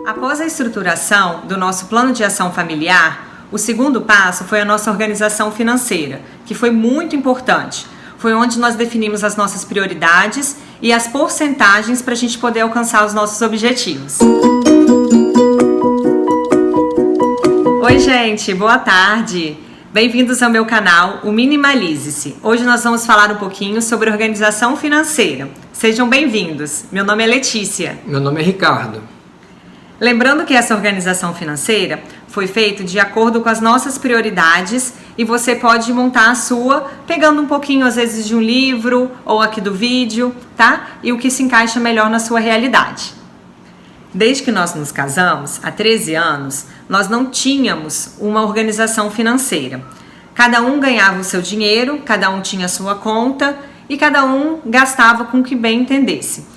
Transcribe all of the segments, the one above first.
Após a estruturação do nosso plano de ação familiar, o segundo passo foi a nossa organização financeira, que foi muito importante. Foi onde nós definimos as nossas prioridades e as porcentagens para a gente poder alcançar os nossos objetivos. Oi gente, boa tarde! Bem-vindos ao meu canal, o Minimalize-se. Hoje nós vamos falar um pouquinho sobre organização financeira. Sejam bem-vindos. Meu nome é Letícia. Meu nome é Ricardo. Lembrando que essa organização financeira foi feita de acordo com as nossas prioridades e você pode montar a sua pegando um pouquinho às vezes de um livro ou aqui do vídeo, tá? E o que se encaixa melhor na sua realidade. Desde que nós nos casamos, há 13 anos, nós não tínhamos uma organização financeira. Cada um ganhava o seu dinheiro, cada um tinha a sua conta e cada um gastava com o que bem entendesse.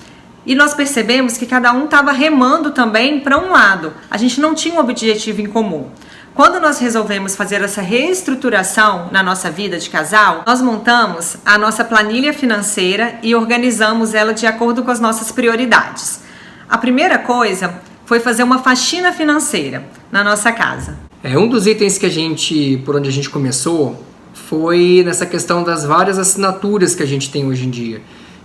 E nós percebemos que cada um estava remando também para um lado. A gente não tinha um objetivo em comum. Quando nós resolvemos fazer essa reestruturação na nossa vida de casal, nós montamos a nossa planilha financeira e organizamos ela de acordo com as nossas prioridades. A primeira coisa foi fazer uma faxina financeira na nossa casa. Um dos itens por onde a gente começou foi nessa questão das várias assinaturas que a gente tem hoje em dia.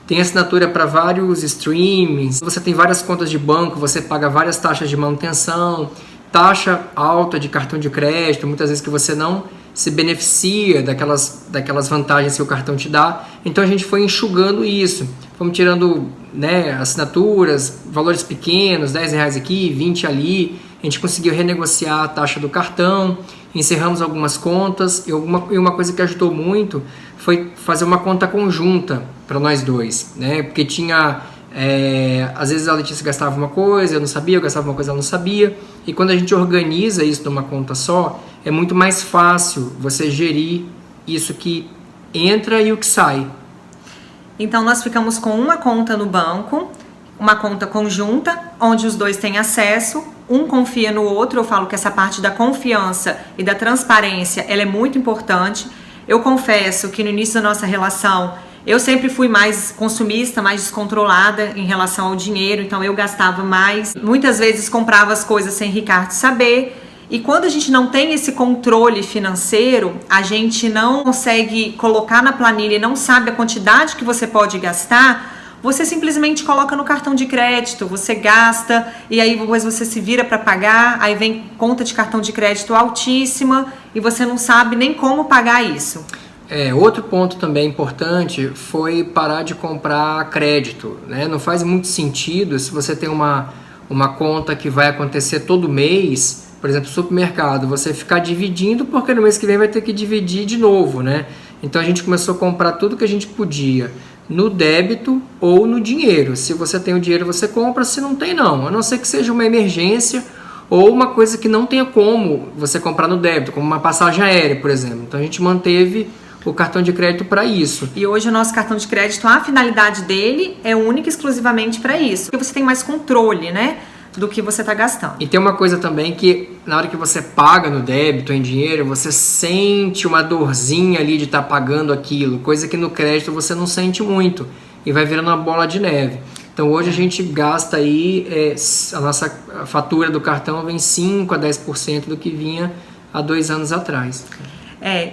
Tem assinatura para vários streamings, você tem várias contas de banco, você paga várias taxas de manutenção, taxa alta de cartão de crédito, muitas vezes que você não se beneficia daquelas vantagens que o cartão te dá. Então a gente foi enxugando isso, fomos tirando assinaturas, valores pequenos, R$10 aqui, 20 ali, a gente conseguiu renegociar a taxa do cartão, encerramos algumas contas e uma coisa que ajudou muito foi fazer uma conta conjunta para nós dois, né? Porque tinha, às vezes a Letícia gastava uma coisa, eu não sabia, eu gastava uma coisa, ela não sabia, e quando a gente organiza isso numa conta só, é muito mais fácil você gerir isso que entra e o que sai. Então nós ficamos com uma conta no banco, uma conta conjunta, onde os dois têm acesso, um confia no outro. Eu falo que essa parte da confiança e da transparência, ela é muito importante. Eu confesso que no início da nossa relação, eu sempre fui mais consumista, mais descontrolada em relação ao dinheiro, então eu gastava mais. Muitas vezes comprava as coisas sem Ricardo saber. E quando a gente não tem esse controle financeiro, a gente não consegue colocar na planilha e não sabe a quantidade que você pode gastar, você simplesmente coloca no cartão de crédito, você gasta e aí depois você se vira para pagar, aí vem conta de cartão de crédito altíssima e você não sabe nem como pagar isso. Outro ponto também importante foi parar de comprar crédito, né? Não faz muito sentido se você tem uma conta que vai acontecer todo mês, por exemplo, supermercado, você ficar dividindo porque no mês que vem vai ter que dividir de novo, né? Então a gente começou a comprar tudo que a gente podia no débito ou no dinheiro. Se você tem o dinheiro, você compra, se não tem, não. A não ser que seja uma emergência ou uma coisa que não tenha como você comprar no débito, como uma passagem aérea, por exemplo. Então a gente manteve o cartão de crédito para isso. E hoje o nosso cartão de crédito, a finalidade dele é única e exclusivamente para isso. Porque você tem mais controle, né, do que você está gastando. E tem uma coisa também que na hora que você paga no débito em dinheiro, você sente uma dorzinha ali de estar pagando aquilo, coisa que no crédito você não sente muito e vai virando uma bola de neve. Então hoje a gente gasta aí, a nossa fatura do cartão vem 5 a 10% do que vinha há 2 anos atrás.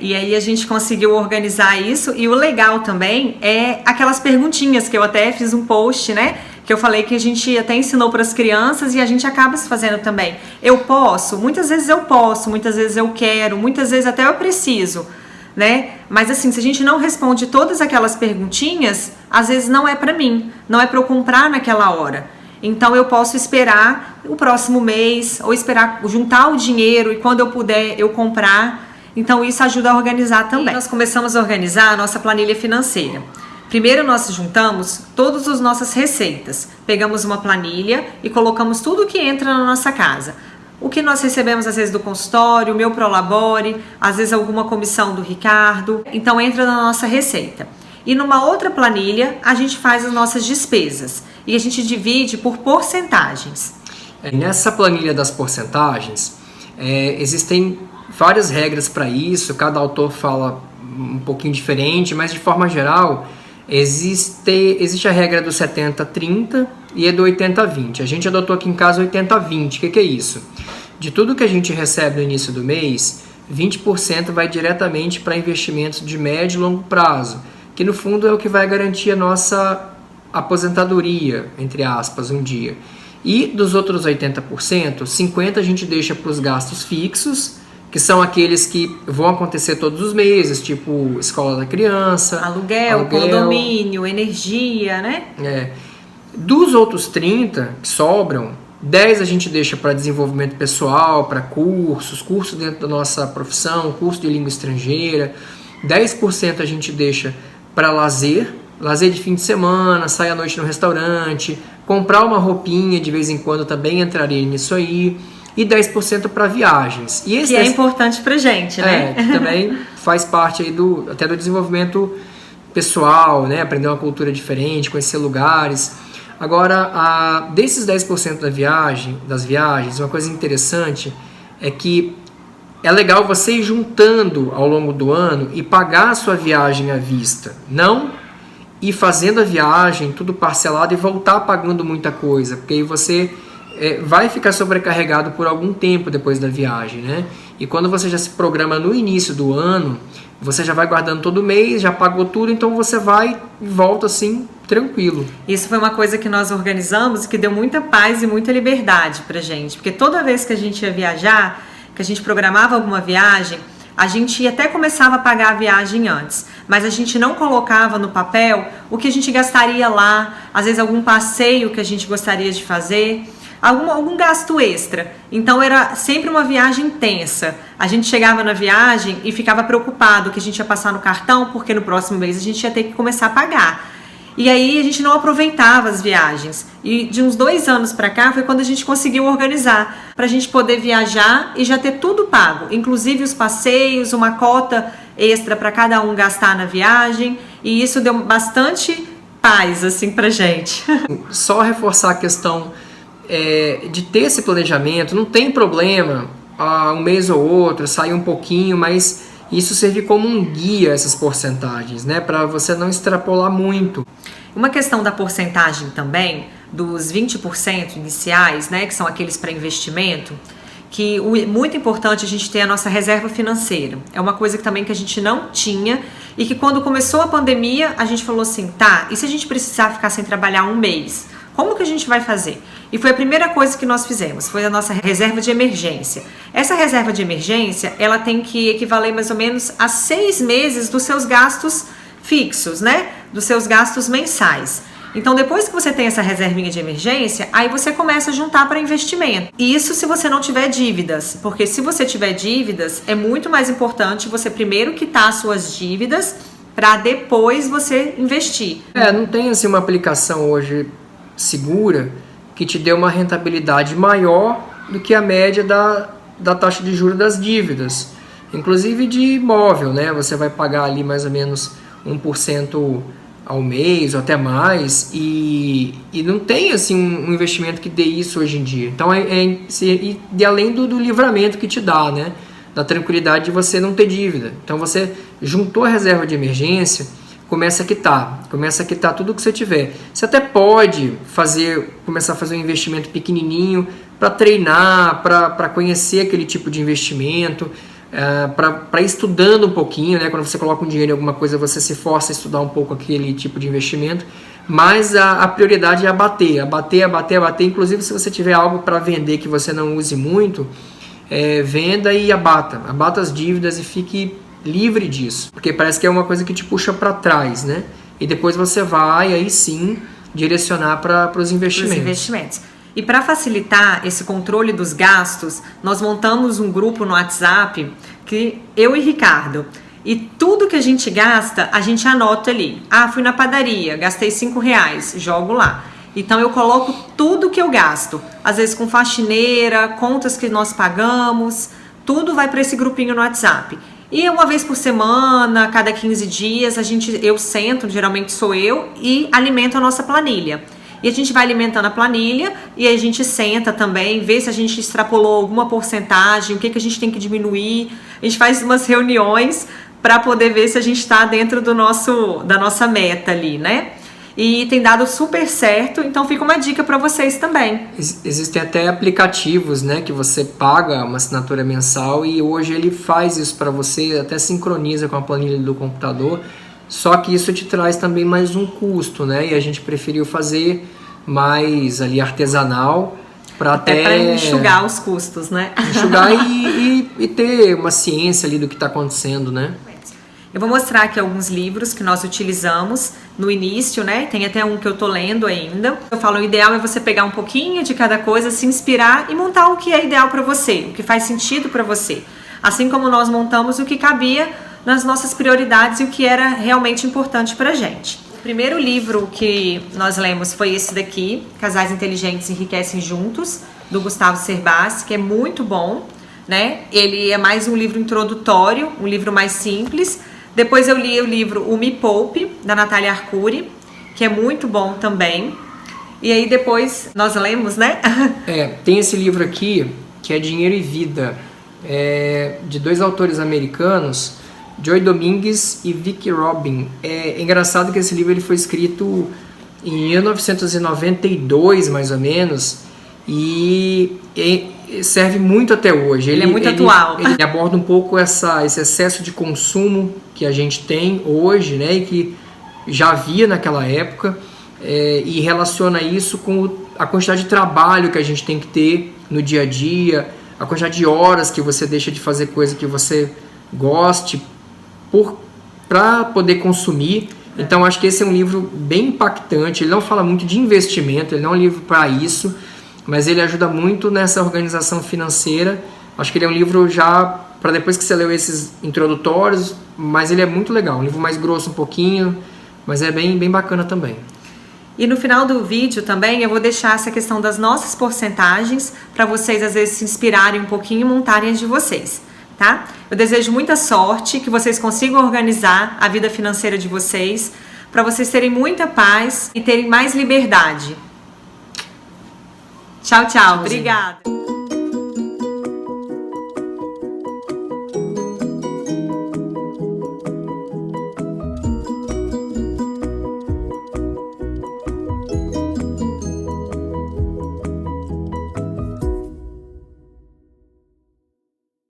E aí a gente conseguiu organizar isso, e o legal também é aquelas perguntinhas que eu até fiz um post, né? Que eu falei que a gente até ensinou para as crianças e a gente acaba se fazendo também. Eu posso? Muitas vezes eu posso, muitas vezes eu quero, muitas vezes até eu preciso, né? Mas assim, se a gente não responde todas aquelas perguntinhas, às vezes não é para mim, não é para eu comprar naquela hora. Então eu posso esperar o próximo mês ou esperar juntar o dinheiro e quando eu puder eu comprar. Então isso ajuda a organizar também. E nós começamos a organizar a nossa planilha financeira. Primeiro nós juntamos todas as nossas receitas, pegamos uma planilha e colocamos tudo que entra na nossa casa. O que nós recebemos às vezes do consultório, o meu Prolabore, às vezes alguma comissão do Ricardo, então entra na nossa receita. E numa outra planilha a gente faz as nossas despesas e a gente divide por porcentagens. Nessa planilha das porcentagens, existem várias regras para isso, cada autor fala um pouquinho diferente, mas de forma geral, Existe a regra do 70-30 e a do 80-20. A gente adotou aqui em casa 80-20. O que é isso? De tudo que a gente recebe no início do mês, 20% vai diretamente para investimentos de médio e longo prazo, que no fundo é o que vai garantir a nossa aposentadoria, entre aspas, um dia. E dos outros 80%, 50% a gente deixa para os gastos fixos, que são aqueles que vão acontecer todos os meses, tipo escola da criança, aluguel, condomínio, energia, né? Dos outros 30 que sobram, 10 a gente deixa para desenvolvimento pessoal, para cursos dentro da nossa profissão, curso de língua estrangeira. 10% a gente deixa para lazer de fim de semana, sair à noite no restaurante, comprar uma roupinha de vez em quando também entraria nisso aí. E 10% para viagens. E esse que é importante pra gente, né? Que também faz parte aí até do desenvolvimento pessoal, né? Aprender uma cultura diferente, conhecer lugares. Agora, desses 10% das viagens, uma coisa interessante é que é legal você ir juntando ao longo do ano e pagar a sua viagem à vista. Não ir fazendo a viagem, tudo parcelado e voltar pagando muita coisa, porque aí você vai ficar sobrecarregado por algum tempo depois da viagem, né? E quando você já se programa no início do ano, você já vai guardando todo mês, já pagou tudo, então você vai e volta assim, tranquilo. Isso foi uma coisa que nós organizamos que deu muita paz e muita liberdade pra gente, porque toda vez que a gente ia viajar, que a gente programava alguma viagem, a gente até começava a pagar a viagem antes, mas a gente não colocava no papel o que a gente gastaria lá, às vezes algum passeio que a gente gostaria de fazer, algum gasto extra. Então era sempre uma viagem tensa. A gente chegava na viagem e ficava preocupado que a gente ia passar no cartão, porque no próximo mês a gente ia ter que começar a pagar. E aí a gente não aproveitava as viagens. E de uns 2 anos para cá foi quando a gente conseguiu organizar para a gente poder viajar e já ter tudo pago, inclusive os passeios, uma cota extra para cada um gastar na viagem. E isso deu bastante paz assim pra gente. Só reforçar a questão de ter esse planejamento. Não tem problema um mês ou outro sair um pouquinho, mas isso servir como um guia, essas porcentagens, né, para você não extrapolar muito. Uma questão da porcentagem também, dos 20% iniciais, né, que são aqueles para investimento, que muito importante a gente ter a nossa reserva financeira. É uma coisa que também que a gente não tinha e que quando começou a pandemia a gente falou assim, tá, e se a gente precisar ficar sem trabalhar um mês? Como que a gente vai fazer? E foi a primeira coisa que nós fizemos, foi a nossa reserva de emergência. Essa reserva de emergência, ela tem que equivaler mais ou menos a 6 meses dos seus gastos fixos, né? Dos seus gastos mensais. Então, depois que você tem essa reservinha de emergência, aí você começa a juntar para investimento. Isso se você não tiver dívidas, porque se você tiver dívidas, é muito mais importante você primeiro quitar as suas dívidas para depois você investir. Não tem assim uma aplicação hoje segura que te dê uma rentabilidade maior do que a média da taxa de juros das dívidas, inclusive de imóvel, né? Você vai pagar ali mais ou menos 1% ao mês ou até mais e não tem assim um investimento que dê isso hoje em dia. Então e além do livramento que te dá, né? Da tranquilidade de você não ter dívida. Então você juntou a reserva de emergência, começa a quitar tudo que você tiver. Você até pode começar a fazer um investimento pequenininho para treinar, para conhecer aquele tipo de investimento, para ir estudando um pouquinho, né? Quando você coloca um dinheiro em alguma coisa, você se força a estudar um pouco aquele tipo de investimento, mas a prioridade é abater. Inclusive, se você tiver algo para vender que você não use muito, venda e abata as dívidas e fique livre disso, porque parece que é uma coisa que te puxa para trás, né? E depois você vai aí sim direcionar para os investimentos. E para facilitar esse controle dos gastos, nós montamos um grupo no WhatsApp que eu e Ricardo, e tudo que a gente gasta, a gente anota ali. Fui na padaria, gastei R$5, jogo lá. Então eu coloco tudo que eu gasto, às vezes com faxineira, contas que nós pagamos, tudo vai para esse grupinho no WhatsApp. E uma vez por semana, cada 15 dias, eu sento, geralmente sou eu, e alimento a nossa planilha. E a gente vai alimentando a planilha e a gente senta também, vê se a gente extrapolou alguma porcentagem, o que a gente tem que diminuir. A gente faz umas reuniões para poder ver se a gente está dentro da nossa meta ali, né? E tem dado super certo, então fica uma dica para vocês também. Existem até aplicativos, né, que você paga uma assinatura mensal e hoje ele faz isso para você, até sincroniza com a planilha do computador, só que isso te traz também mais um custo, né, e a gente preferiu fazer mais ali artesanal, Até para enxugar os custos, né? Enxugar e ter uma ciência ali do que está acontecendo, né? Eu vou mostrar aqui alguns livros que nós utilizamos no início, né? Tem até um que eu tô lendo ainda. Eu falo, o ideal é você pegar um pouquinho de cada coisa, se inspirar e montar o que é ideal para você, o que faz sentido para você. Assim como nós montamos o que cabia nas nossas prioridades e o que era realmente importante pra gente. O primeiro livro que nós lemos foi esse daqui, Casais Inteligentes Enriquecem Juntos, do Gustavo Cerbasi, que é muito bom, né? Ele é mais um livro introdutório, um livro mais simples. Depois eu li o livro O Me Poupe, da Natália Arcuri, que é muito bom também. E aí depois nós lemos, né? Tem esse livro aqui, que é Dinheiro e Vida, de dois autores americanos, Joy Domingues e Vicki Robin. É engraçado que esse livro ele foi escrito em 1992, mais ou menos, e serve muito até hoje. Ele é muito atual. Ele aborda um pouco esse excesso de consumo que a gente tem hoje, né, e que já havia naquela época, e relaciona isso com a quantidade de trabalho que a gente tem que ter no dia a dia, a quantidade de horas que você deixa de fazer coisa que você goste para poder consumir. Então acho que esse é um livro bem impactante. Ele não fala muito de investimento, ele não é um livro para isso, mas ele ajuda muito nessa organização financeira. Acho que ele é um livro já para depois que você leu esses introdutórios, mas ele é muito legal, um livro mais grosso um pouquinho, mas é bem, bem bacana também. E no final do vídeo também eu vou deixar essa questão das nossas porcentagens para vocês às vezes se inspirarem um pouquinho e montarem as de vocês, tá? Eu desejo muita sorte, que vocês consigam organizar a vida financeira de vocês, para vocês terem muita paz e terem mais liberdade. Tchau, tchau. Obrigada.